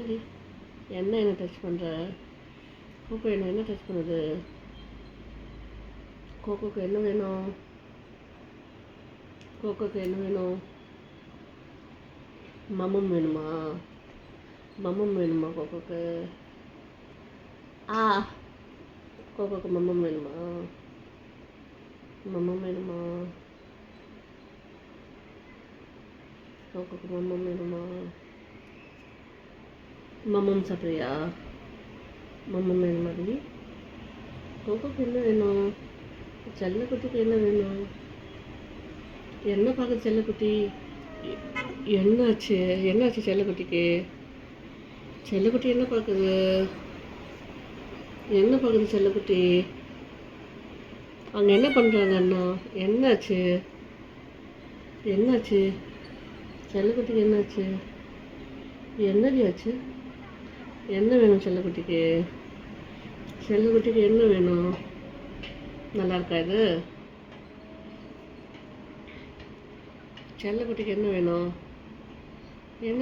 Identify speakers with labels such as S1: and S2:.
S1: என்னடி என்ன டச் பண்ணுற? கோகோ என்ன டச் பண்ணுது? கோகோக்கு என்ன வேணும்? கோகோக்கு என்ன வேணும்? மம்மம் வேணுமா? மம்மம் வேணுமா கோகோக்கு? ஆ, கோகோக்கு மம்மம் வேணுமா? மம்மம் வேணுமா? கோகோக்கு மம்மம் வேணுமா? மம்மம் சாப்பிட்றியா? மம்மம் வேணுமாடி? கோகோக்கு என்ன வேணும்? செல்லக்குட்டிக்கு என்ன வேணும்? என்ன பார்க்குது செல்லக்குட்டி? என்னாச்சு என்னாச்சு செல்லக்குட்டிக்கு? செல்லக்குட்டி என்ன பார்க்குது? என்ன பார்க்குது செல்லக்குட்டி? அங்கே என்ன பண்ணுறாங்க அண்ணா? என்னாச்சு என்னாச்சு செல்லக்குட்டிக்கு என்னாச்சு? என்னடி ஆச்சு? என்ன வேணும் செல்லக்குட்டிக்கு? செல்லக்குட்டிக்கு என்ன வேணும்? நல்லா இருக்கா இது? செல்லக்குட்டிக்கு என்ன வேணும்? என்ன